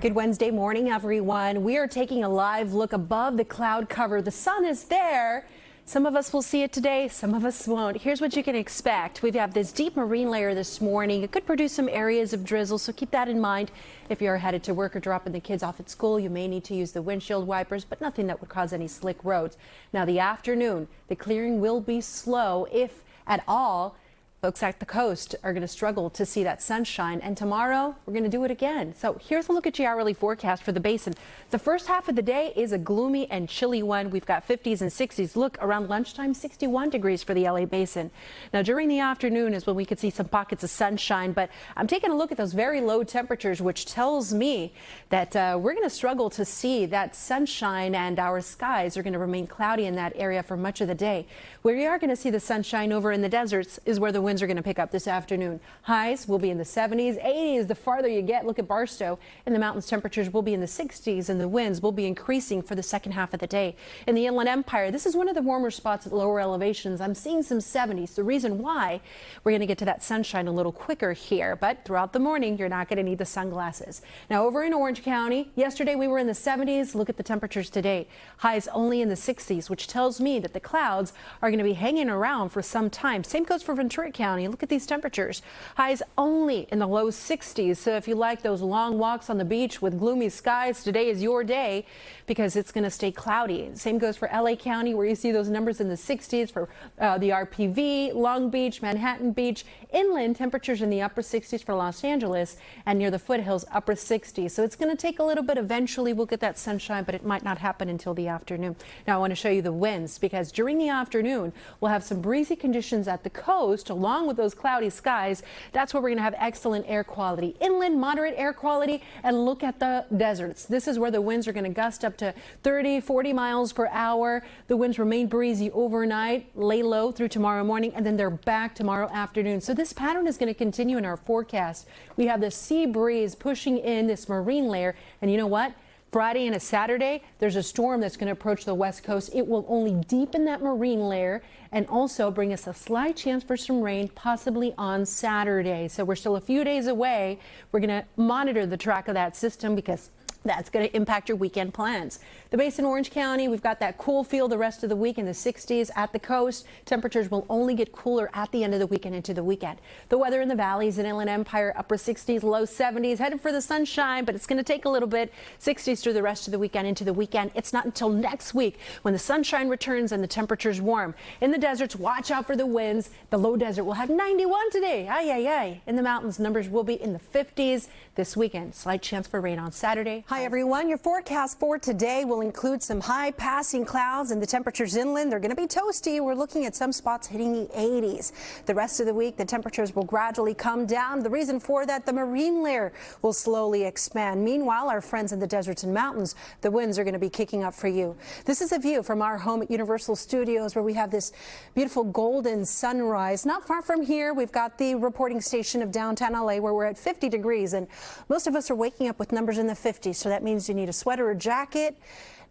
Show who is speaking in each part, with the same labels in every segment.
Speaker 1: Good Wednesday morning, everyone. We are taking a live look above the cloud cover. The sun is there. Some of us will see it today, some of us won't. Here's what you can expect. We have this deep marine layer this morning. It could produce some areas of drizzle, so keep that in mind. If you're headed to work or dropping the kids off at school, you may need to use the windshield wipers, but nothing that would cause any slick roads. Now, the afternoon, the clearing will be slow, if at all. Folks at the coast are going to struggle to see that sunshine, and tomorrow we're going to do it again. So here's a look at your hourly forecast for the basin. The first half of the day is a gloomy and chilly one. We've got 50s and 60s. Look, around lunchtime, 61 degrees for the LA basin. Now, during the afternoon is when we could see some pockets of sunshine, but I'm taking a look at those very low temperatures, which tells me that we're going to struggle to see that sunshine, and our skies are going to remain cloudy in that area for much of the day. Where you are going to see the sunshine over in the deserts is where the winds are going to pick up this afternoon. Highs will be in the 70s, 80s the farther you get. Look at Barstow. In the mountains, temperatures will be in the 60s, and the winds will be increasing for the second half of the day. In the Inland Empire, this is one of the warmer spots at lower elevations. I'm seeing some 70s. The reason why we're going to get to that sunshine a little quicker here, but throughout the morning, you're not going to need the sunglasses. Now, over in Orange County, yesterday we were in the 70s. Look at the temperatures today. Highs only in the 60s, which tells me that the clouds are going to be hanging around for some time. Same goes for Ventura County. Look at these temperatures. Highs only in the low 60s. So if you like those long walks on the beach with gloomy skies, today is your day because it's going to stay cloudy. Same goes for LA County, where you see those numbers in the 60s for the RPV, Long Beach, Manhattan Beach. Inland, temperatures in the upper 60s for Los Angeles, and near the foothills, upper 60s. So it's going to take a little bit. Eventually we'll get that sunshine, but it might not happen until the afternoon. Now I want to show you the winds, because during the afternoon we'll have some breezy conditions at the coast along with those cloudy skies. That's where we're going to have excellent air quality. Inland, moderate air quality, and look at the deserts. This is where the winds are going to gust up to 30, 40 miles per hour. The winds remain breezy overnight, lay low through tomorrow morning, and then they're back tomorrow afternoon. So this pattern is going to continue in our forecast. We have the sea breeze pushing in this marine layer, and you know what? Friday and a Saturday, there's a storm that's going to approach the west coast. It will only deepen that marine layer and also bring us a slight chance for some rain, possibly on Saturday. So we're still a few days away. We're going to monitor the track of that system, because that's going to impact your weekend plans. The basin, Orange County, we've got that cool feel the rest of the week in the 60s. At the coast, temperatures will only get cooler at the end of the week and into the weekend. The weather in the valleys and Inland Empire, upper 60s, low 70s, headed for the sunshine, but it's going to take a little bit. 60s through the rest of the weekend into the weekend. It's not until next week when the sunshine returns and the temperatures warm. In the deserts, watch out for the winds. The low desert will have 91 today. Ay, ay, ay. In the mountains, numbers will be in the 50s this weekend. Slight chance for rain on Saturday. Hi, everyone. Your forecast for today will include some high passing clouds, and the temperatures inland, they're going to be toasty. We're looking at some spots hitting the 80s. The rest of the week, the temperatures will gradually come down. The reason for that, the marine layer will slowly expand. Meanwhile, our friends in the deserts and mountains, the winds are going to be kicking up for you. This is a view from our home at Universal Studios, where we have this beautiful golden sunrise. Not far from here, we've got the reporting station of downtown LA, where we're at 50 degrees, and most of us are waking up with numbers in the 50s. So that means you need a sweater or jacket.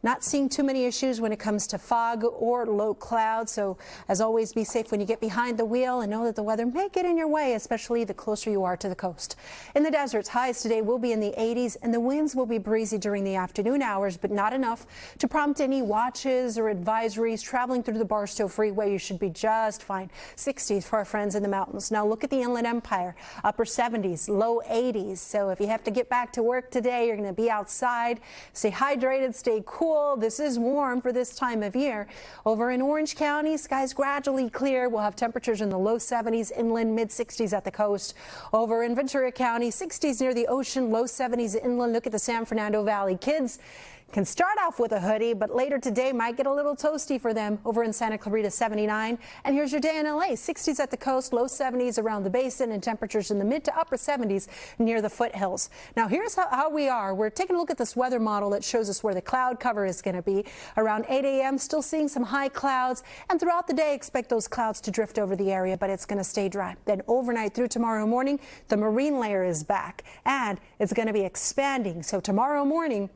Speaker 1: Not seeing too many issues when it comes to fog or low clouds. So as always, be safe when you get behind the wheel, and know that the weather may get in your way, especially the closer you are to the coast. In the deserts, highs today will be in the 80s, and the winds will be breezy during the afternoon hours, but not enough to prompt any watches or advisories. Traveling through the Barstow Freeway, you should be just fine. 60s for our friends in the mountains. Now look at the Inland Empire, upper 70s, low 80s. So if you have to get back to work today, you're going to be outside. Stay hydrated, stay cool. This is warm for this time of year. Over in Orange County, skies gradually clear. We'll have temperatures in the low 70s, inland mid 60s at the coast. Over in Ventura County, 60s near the ocean, low 70s inland. Look at the San Fernando Valley. Kids can start off with a hoodie, but later today might get a little toasty for them. Over in Santa Clarita, 79. And here's your day in LA. 60s at the coast, low 70s around the basin, and temperatures in the mid to upper 70s near the foothills. Now here's how we are. We're taking a look at this weather model that shows us where the cloud cover is going to be. Around 8 a.m., still seeing some high clouds, and throughout the day expect those clouds to drift over the area, but it's going to stay dry. Then overnight through tomorrow morning, the marine layer is back, and it's going to be expanding. So tomorrow morning,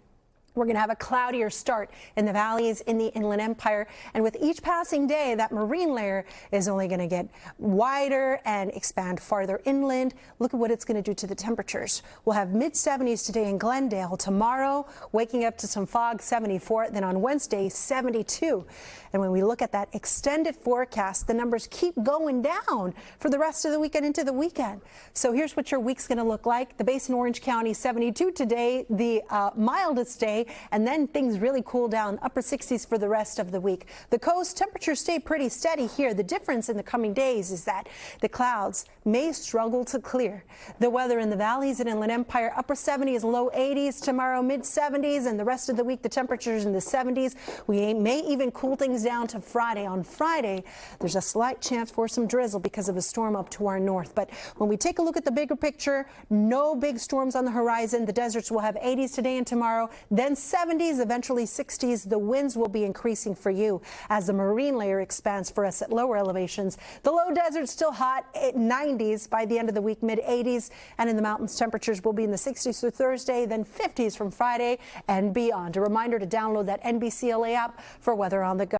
Speaker 1: We're going to have a cloudier start in the valleys in the Inland Empire. And with each passing day, that marine layer is only going to get wider and expand farther inland. Look at what it's going to do to the temperatures. We'll have mid-70s today in Glendale. Tomorrow, waking up to some fog, 74. Then on Wednesday, 72. And when we look at that extended forecast, the numbers keep going down for the rest of the weekend into the weekend. So here's what your week's going to look like. The Basin, Orange County, 72 today, the mildest day. And then things really cool down, upper 60s for the rest of the week. The coast temperatures stay pretty steady here. The difference in the coming days is that the clouds may struggle to clear. The weather in the valleys and Inland Empire, upper 70s, low 80s. Tomorrow, mid 70s, and the rest of the week, the temperatures in the 70s. We may even cool things down to Friday. On Friday, there's a slight chance for some drizzle because of a storm up to our north. But when we take a look at the bigger picture, no big storms on the horizon. The deserts will have 80s today and tomorrow. Then 70s, eventually 60s. The winds will be increasing for you as the marine layer expands for us at lower elevations. The low desert still hot at 90s by the end of the week, mid 80s, and in the mountains temperatures will be in the 60s for Thursday, then 50s from Friday and beyond. A reminder to download that NBCLA app for weather on the go.